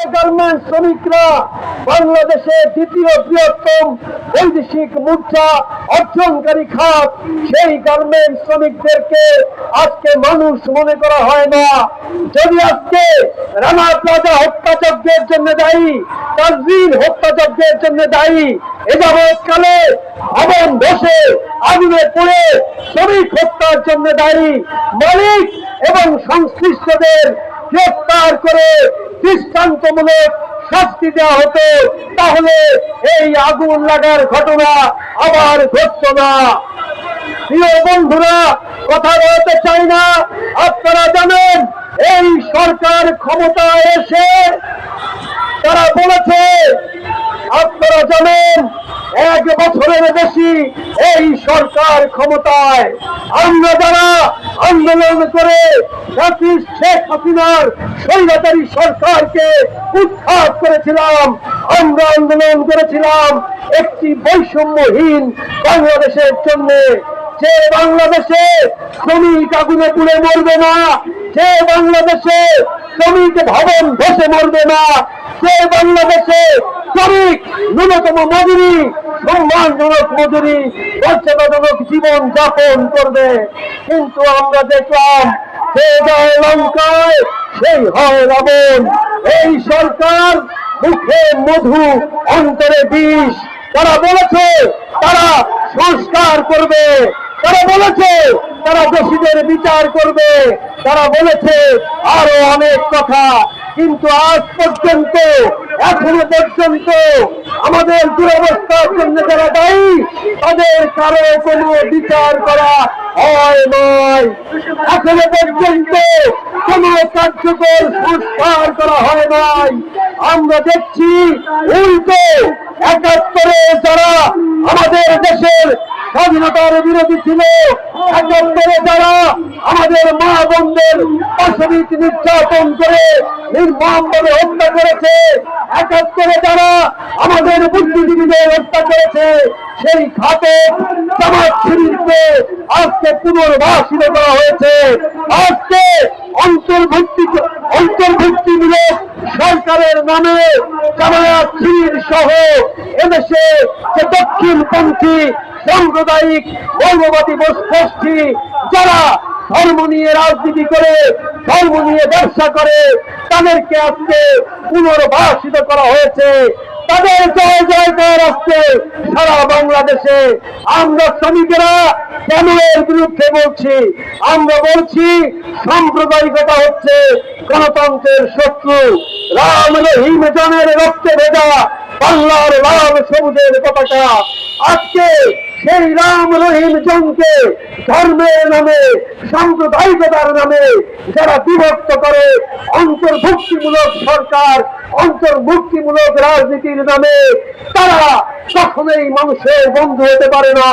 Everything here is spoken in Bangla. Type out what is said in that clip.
গার্মেন্টস শ্রমিকরা বাংলাদেশের দ্বিতীয় বৃহত্তম বৈদেশিক মুদ্রা অর্জনকারী খাত, সেই গার্মেন্টস শ্রমিকদেরকে আজকে মানুষ মনে করা হয় না। যদি আজকে রানা প্লাজা হত্যাযজ্ঞের জন্য দায়ী, তাজরিন হত্যাযজ্ঞের জন্য দায়ী, এ যাবৎকালে ভবন ধসে আগুনে পড়ে শ্রমিক হত্যার জন্য দায়ী মালিক এবং সংশ্লিষ্টদের গ্রেফতার করে দৃষ্টান্তমূলক শাস্তি দেওয়া হতো, তাহলে এই আগুন লাগার ঘটনা আবার ঘটত না। প্রিয় বন্ধুরা, কথা বলতে চাই না, আপনারা জানেন এই সরকার ক্ষমতায় এসে তারা বলেছে, আপনারা জানেন 1 বছরের বেশি এই সরকার ক্ষমতায়। আমরা যারা আন্দোলন করে শেখ হাসিনার স্বৈরাচারী সরকারকে উৎখাত করেছিলাম, আমরা আন্দোলন করেছিলাম একটি বৈষম্যহীন বাংলাদেশের জন্য, যে বাংলাদেশে শ্রমিক আগুনে পুড়ে মরবে না, যে বাংলাদেশে শ্রমিক ভবন ধসে মরবে না, যে বাংলাদেশে শ্রমিক ন্যূনতম মজুরি, সম্মানজনক মজুরি, মর্যাদাজনক জীবন যাপন করবে। কিন্তু আমরা দেখলাম যে যায় লঙ্কায় সেই হয় রাবণ। এই সরকার মুখে মধু অন্তরে বিষ। তারা বলেছে তারা সংস্কার করবে, তারা বলেছে তারা দোষীদের বিচার করবে, তারা বলেছে আরো অনেক কথা, কিন্তু আজ পর্যন্ত এখনো পর্যন্ত আমাদের দুরবস্থার জন্য যারা দায়ী তাদের কারো কোনো বিচার করা হয় নয়। এখনো পর্যন্ত কোনো কার্যকর সংস্কার করা হয় নাই। আমরা দেখছি উল্টো 71-এ যারা আমাদের দেশের স্বাধীনতার বিরোধী ছিল, 71-এ যারা আমাদের মা বোনদের পাশবিক নির্যাতন করে নির্মমভাবে হত্যা করেছে, 71-এ যারা আমাদের বুদ্ধিজীবীদের হত্যা করেছে, সেই ঘাতক জামাত শিবিরকে আজকে পুনর্বাসিত করা হয়েছে। আজকে অন্তর্ভুক্তিমূলক সরকারের নামে জামাত শিবির সহ এদেশে যে দক্ষিণপন্থী সাম্প্রদায়িক মৌলবাদী গোষ্ঠী যারা ধর্ম নিয়ে রাজনীতি করে, ধর্ম নিয়ে ব্যবসা করে, তাদেরকে আজকে পুনর্বাসিত করা হয়েছে। তাদের জয় জয়কার আসছে সারা বাংলাদেশে। আমরা শ্রমিকেরা কেন এর বিরুদ্ধে বলছি? আমরা বলছি সাম্প্রদায়িকতা হচ্ছে গণতন্ত্রের শত্রু। রাম রহিম জানের রক্তে ভেজা বাংলার লাল সবুজের পতাকা আজকে সেই রাম রহিম জনকে ধর্মের নামে, সাম্প্রদায়িকতার নামে যারা বিভক্ত করে, অন্তর্ভুক্তিমূলক সরকার, অন্তর্ভুক্তিমূলক রাজনীতির নামে, তারা কখনোই মানুষের বন্ধু হতে পারে না।